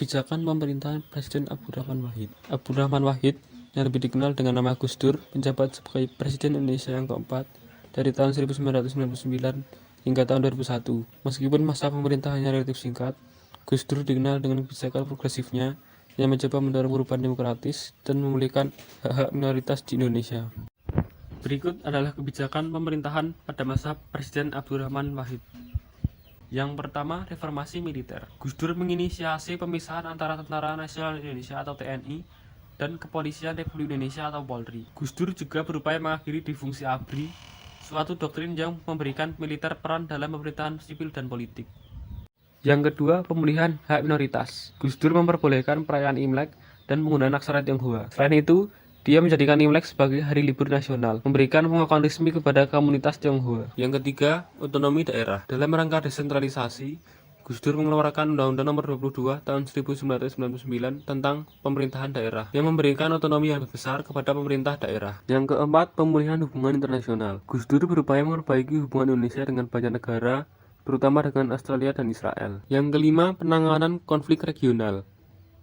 kebijakan pemerintahan Presiden Abdurrahman Wahid. Abdurrahman Wahid, yang lebih dikenal dengan nama Gus Dur, menjabat sebagai Presiden Indonesia yang keempat dari tahun 1999 hingga tahun 2001. Meskipun masa pemerintahannya relatif singkat, Gus Dur dikenal dengan kebijakan progresifnya yang mencoba mendorong perubahan demokratis dan memulihkan hak-hak minoritas di Indonesia. Berikut adalah kebijakan pemerintahan pada masa Presiden Abdurrahman Wahid. Yang pertama, reformasi militer. Gus Dur menginisiasi pemisahan antara Tentara Nasional Indonesia atau TNI dan Kepolisian Republik Indonesia atau Polri. Gus Dur juga berupaya mengakhiri difungsi ABRI, suatu doktrin yang memberikan militer peran dalam pemerintahan sipil dan politik. Yang kedua, pemulihan hak minoritas. Gus Dur memperbolehkan perayaan Imlek dan penggunaan aksara Tionghoa. Selain itu, dia menjadikan Imlek sebagai hari libur nasional, memberikan pengakuan resmi kepada komunitas Tionghoa. Yang ketiga, otonomi daerah. Dalam rangka desentralisasi, Gus Dur mengeluarkan Undang-Undang Nomor 22 Tahun 1999 tentang pemerintahan daerah, yang memberikan otonomi yang lebih besar kepada pemerintah daerah. Yang keempat, pemulihan hubungan internasional. Gus Dur berupaya memperbaiki hubungan Indonesia dengan banyak negara, terutama dengan Australia dan Israel. Yang kelima, penanganan konflik regional.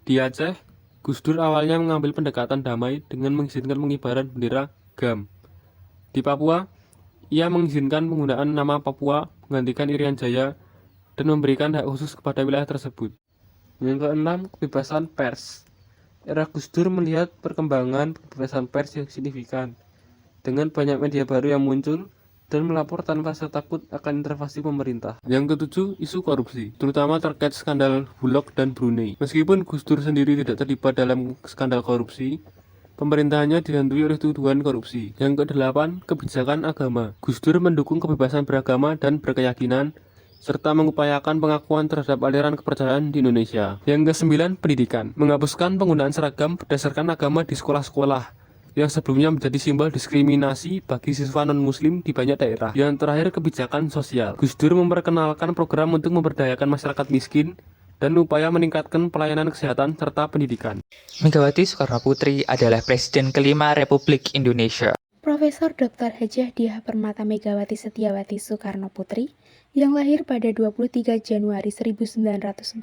Di Aceh, Gus Dur awalnya mengambil pendekatan damai dengan mengizinkan pengibaran bendera GAM. Di Papua, ia mengizinkan penggunaan nama Papua menggantikan Irian Jaya dan memberikan hak khusus kepada wilayah tersebut. Yang keenam, kebebasan pers. Era Gus Dur melihat perkembangan kebebasan pers yang signifikan, dengan banyak media baru yang muncul dan melapor tanpa rasa takut akan intervensi pemerintah. Yang ketujuh, isu korupsi, terutama terkait skandal Bulog dan Brunei. Meskipun Gus Dur sendiri tidak terlibat dalam skandal korupsi, pemerintahannya dihantui oleh tuduhan korupsi. Yang kedelapan, kebijakan agama. Gus Dur mendukung kebebasan beragama dan berkeyakinan, serta mengupayakan pengakuan terhadap aliran kepercayaan di Indonesia. Yang kesembilan, pendidikan. Menghapuskan penggunaan seragam berdasarkan agama di sekolah-sekolah, yang sebelumnya menjadi simbol diskriminasi bagi siswa non-muslim di banyak daerah. Yang terakhir, kebijakan sosial. Gus Dur memperkenalkan program untuk memberdayakan masyarakat miskin dan upaya meningkatkan pelayanan kesehatan serta pendidikan. Megawati Soekarno Putri adalah Presiden kelima Republik Indonesia. Profesor Dr. Hajah Diah Permata Megawati Setiawati Soekarno Putri yang lahir pada 23 Januari 1947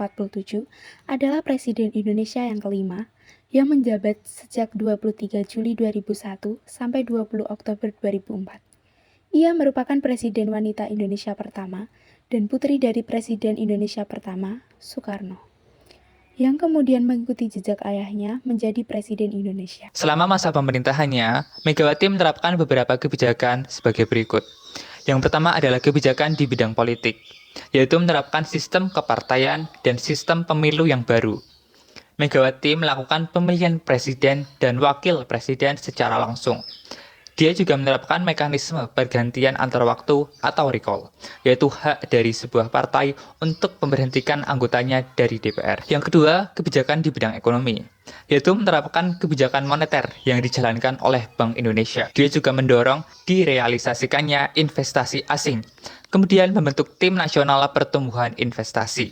adalah Presiden Indonesia yang kelima yang menjabat sejak 23 Juli 2001 sampai 20 Oktober 2004. Ia merupakan Presiden wanita Indonesia pertama dan putri dari Presiden Indonesia pertama, Soekarno, yang kemudian mengikuti jejak ayahnya menjadi Presiden Indonesia. Selama masa pemerintahannya, Megawati menerapkan beberapa kebijakan sebagai berikut. Yang pertama adalah kebijakan di bidang politik, yaitu menerapkan sistem kepartaian dan sistem pemilu yang baru. Megawati melakukan pemilihan presiden dan wakil presiden secara langsung. Dia juga menerapkan mekanisme pergantian antar waktu atau recall, yaitu hak dari sebuah partai untuk memberhentikan anggotanya dari DPR. Yang kedua, kebijakan di bidang ekonomi, yaitu menerapkan kebijakan moneter yang dijalankan oleh Bank Indonesia. Dia juga mendorong direalisasikannya investasi asing, kemudian membentuk Tim Nasional Pertumbuhan Investasi.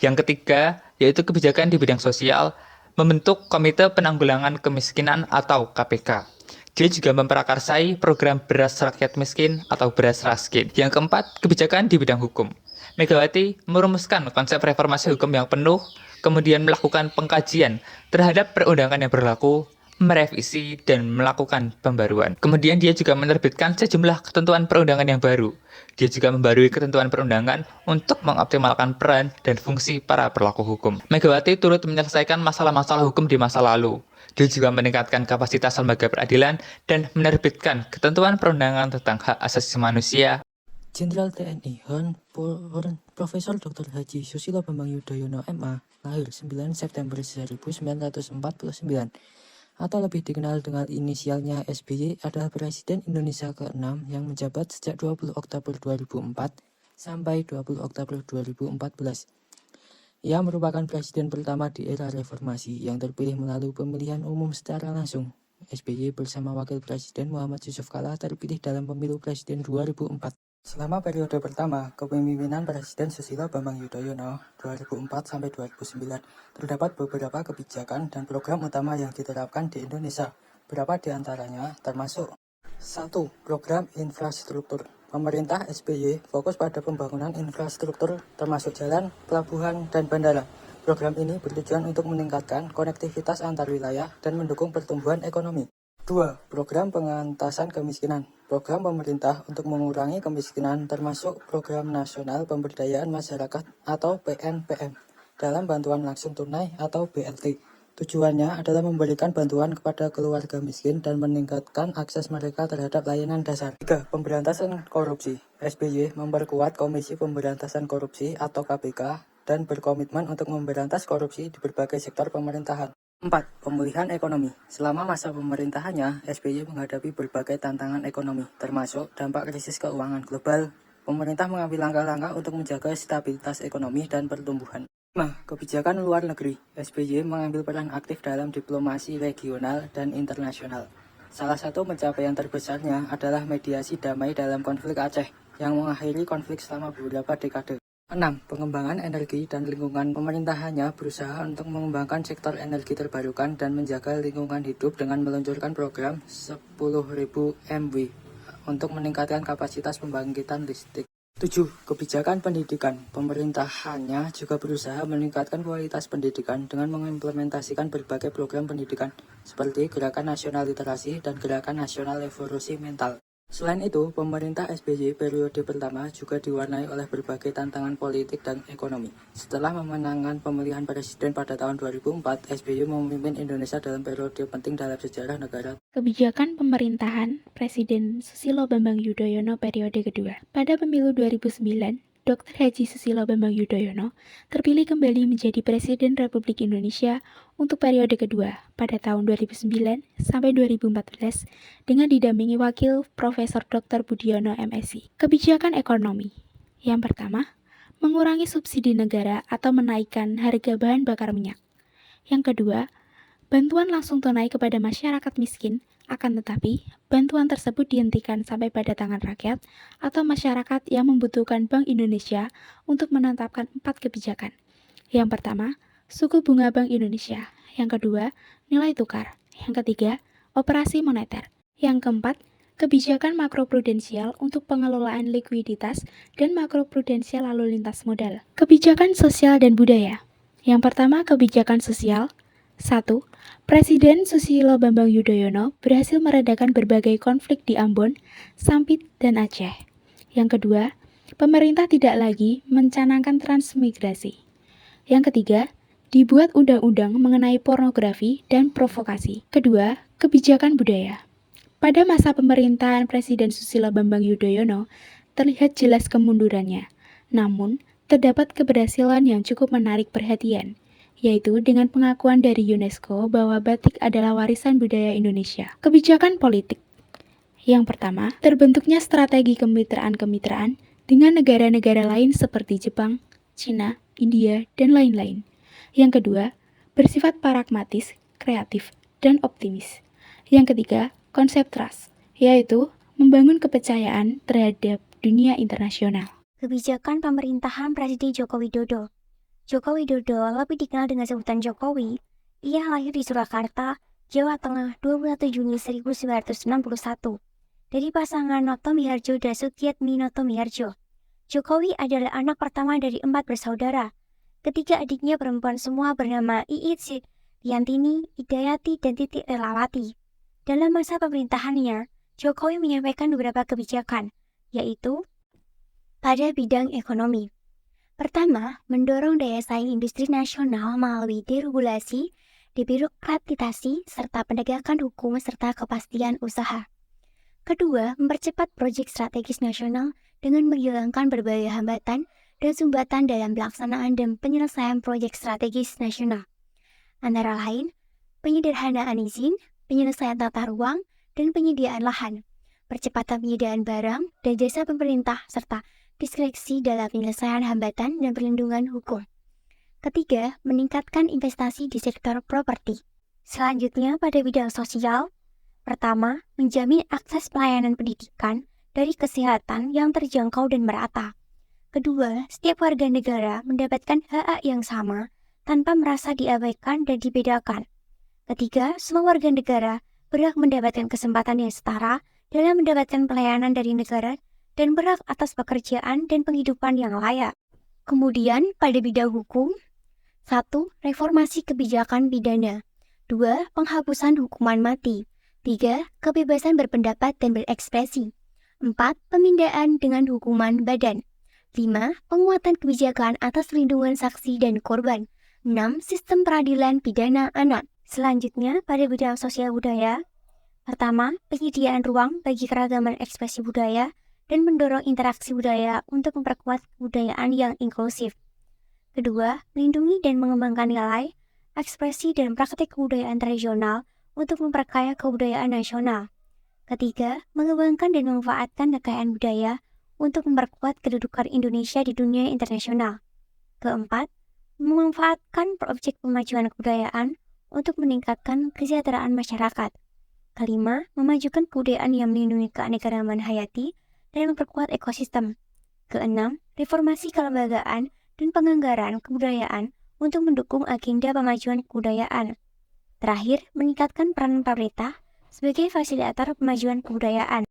Yang ketiga, yaitu kebijakan di bidang sosial, membentuk Komite Penanggulangan Kemiskinan atau KPK. Dia juga memprakarsai program beras rakyat miskin atau beras raskin. Yang keempat, kebijakan di bidang hukum. Megawati merumuskan konsep reformasi hukum yang penuh, kemudian melakukan pengkajian terhadap perundangan yang berlaku, merevisi, dan melakukan pembaruan. Kemudian dia juga menerbitkan sejumlah ketentuan perundangan yang baru. Dia juga membarui ketentuan perundangan untuk mengoptimalkan peran dan fungsi para pelaku hukum. Megawati turut menyelesaikan masalah-masalah hukum di masa lalu. Dia juga meningkatkan kapasitas lembaga peradilan dan menerbitkan ketentuan perundangan tentang hak asasi manusia. Jenderal TNI Hon. Profesor Dr. Haji Susilo Bambang Yudhoyono MA lahir 9 September 1949 atau lebih dikenal dengan inisialnya SBY, adalah Presiden Indonesia ke-6 yang menjabat sejak 20 Oktober 2004 sampai 20 Oktober 2014. Ia merupakan presiden pertama di era reformasi yang terpilih melalui pemilihan umum secara langsung. SBY bersama Wakil Presiden Muhammad Yusuf Kalla terpilih dalam pemilu presiden 2004. Selama periode pertama kepemimpinan Presiden Susilo Bambang Yudhoyono 2004-2009, terdapat beberapa kebijakan dan program utama yang diterapkan di Indonesia. Beberapa di antaranya termasuk 1. Program infrastruktur. Pemerintah SBY fokus pada pembangunan infrastruktur termasuk jalan, pelabuhan, dan bandara. Program ini bertujuan untuk meningkatkan konektivitas antar wilayah dan mendukung pertumbuhan ekonomi. 2. Program pengentasan kemiskinan. Program pemerintah untuk mengurangi kemiskinan termasuk Program Nasional Pemberdayaan Masyarakat atau PNPM dalam bantuan langsung tunai atau BLT. Tujuannya adalah memberikan bantuan kepada keluarga miskin dan meningkatkan akses mereka terhadap layanan dasar. 3. Pemberantasan korupsi. SBY memperkuat Komisi Pemberantasan Korupsi atau KPK dan berkomitmen untuk memberantas korupsi di berbagai sektor pemerintahan. 4. Pemulihan ekonomi. Selama masa pemerintahannya, SBY menghadapi berbagai tantangan ekonomi, termasuk dampak krisis keuangan global. Pemerintah mengambil langkah-langkah untuk menjaga stabilitas ekonomi dan pertumbuhan. 5. Kebijakan luar negeri. SBY mengambil peran aktif dalam diplomasi regional dan internasional. Salah satu pencapaian terbesarnya adalah mediasi damai dalam konflik Aceh, yang mengakhiri konflik selama beberapa dekade. 6. Pengembangan energi dan lingkungan. Pemerintahannya berusaha untuk mengembangkan sektor energi terbarukan dan menjaga lingkungan hidup dengan meluncurkan program 10.000 MW untuk meningkatkan kapasitas pembangkitan listrik. 7. Kebijakan pendidikan. Pemerintahannya juga berusaha meningkatkan kualitas pendidikan dengan mengimplementasikan berbagai program pendidikan seperti Gerakan Nasional Literasi dan Gerakan Nasional Revolusi Mental. Selain itu, pemerintah SBY periode pertama juga diwarnai oleh berbagai tantangan politik dan ekonomi. Setelah memenangkan pemilihan presiden pada tahun 2004, SBY memimpin Indonesia dalam periode penting dalam sejarah negara. Kebijakan pemerintahan Presiden Susilo Bambang Yudhoyono periode kedua. Pada pemilu 2009, Dr. Haji Susilo Bambang Yudhoyono terpilih kembali menjadi Presiden Republik Indonesia untuk periode kedua pada tahun 2009 sampai 2014 dengan didampingi Wakil Profesor Dr. Budiono MSI. Kebijakan ekonomi. Yang pertama, mengurangi subsidi negara atau menaikkan harga bahan bakar minyak. Yang kedua, bantuan langsung tunai kepada masyarakat miskin, akan tetapi bantuan tersebut dihentikan sampai pada tangan rakyat atau masyarakat yang membutuhkan Bank Indonesia untuk menetapkan 4 kebijakan. Yang pertama, suku bunga Bank Indonesia. Yang kedua, nilai tukar. Yang ketiga, operasi moneter. Yang keempat, kebijakan makroprudensial untuk pengelolaan likuiditas dan makroprudensial lalu lintas modal. Kebijakan sosial dan budaya. Yang pertama, kebijakan sosial. 1. Presiden Susilo Bambang Yudhoyono berhasil meredakan berbagai konflik di Ambon, Sampit, dan Aceh. Yang kedua, pemerintah tidak lagi mencanangkan transmigrasi. Yang ketiga, dibuat undang-undang mengenai pornografi dan provokasi. Kedua, kebijakan budaya. Pada masa pemerintahan Presiden Susilo Bambang Yudhoyono, terlihat jelas kemundurannya. Namun, terdapat keberhasilan yang cukup menarik perhatian, yaitu dengan pengakuan dari UNESCO bahwa batik adalah warisan budaya Indonesia. Kebijakan politik. Yang pertama, terbentuknya strategi kemitraan-kemitraan dengan negara-negara lain seperti Jepang, Cina, India, dan lain-lain. Yang kedua, bersifat pragmatis, kreatif, dan optimis. Yang ketiga, konsep trust, yaitu membangun kepercayaan terhadap dunia internasional. Kebijakan pemerintahan Presiden Joko Widodo. Joko Widodo lebih dikenal dengan sebutan Jokowi. Ia lahir di Surakarta, Jawa Tengah 21 Juni 1961 dari pasangan Noto Miharjo dan Sutiatmi Noto Miharjo. Jokowi adalah anak pertama dari 4 bersaudara. Ketiga adiknya perempuan semua bernama Iit Liantini, Hidayati, dan Titik Relawati. Dalam masa pemerintahannya, Jokowi menyampaikan beberapa kebijakan, yaitu pada bidang ekonomi. Pertama, mendorong daya saing industri nasional melalui deregulasi, debirokratisasi, serta penegakan hukum serta kepastian usaha. Kedua, mempercepat proyek strategis nasional dengan menghilangkan berbagai hambatan dan sumbatan dalam pelaksanaan dan penyelesaian proyek strategis nasional. Antara lain, penyederhanaan izin, penyelesaian tata ruang, dan penyediaan lahan, percepatan penyediaan barang dan jasa pemerintah, serta diskresi dalam penyelesaian hambatan dan perlindungan hukum. Ketiga, meningkatkan investasi di sektor properti. Selanjutnya, pada bidang sosial, pertama, menjamin akses pelayanan pendidikan dari kesehatan yang terjangkau dan merata. Kedua, setiap warga negara mendapatkan hak yang sama tanpa merasa diabaikan dan dibedakan. Ketiga, semua warga negara berhak mendapatkan kesempatan yang setara dalam mendapatkan pelayanan dari negara dan berhak atas pekerjaan dan penghidupan yang layak. Kemudian, pada bidang hukum, 1. Reformasi kebijakan pidana. 2. Penghapusan hukuman mati. 3. Kebebasan berpendapat dan berekspresi. 4. Pemindahan dengan hukuman badan. 5. Penguatan kebijakan atas perlindungan saksi dan korban. 6. Sistem peradilan pidana anak. Selanjutnya, pada bidang sosial budaya, pertama, penyediaan ruang bagi keragaman ekspresi budaya dan mendorong interaksi budaya untuk memperkuat kebudayaan yang inklusif. Kedua, melindungi dan mengembangkan nilai, ekspresi dan praktik kebudayaan tradisional untuk memperkaya kebudayaan nasional. Ketiga, mengembangkan dan memanfaatkan kekayaan budaya untuk memperkuat kedudukan Indonesia di dunia internasional. Keempat, memanfaatkan objek pemajuan kebudayaan untuk meningkatkan kesejahteraan masyarakat. Kelima, memajukan kebudayaan yang melindungi keanekaragaman hayati dan memperkuat ekosistem. Keenam, reformasi kelembagaan dan penganggaran kebudayaan untuk mendukung agenda pemajuan kebudayaan. Terakhir, meningkatkan peran pemerintah sebagai fasilitator pemajuan kebudayaan.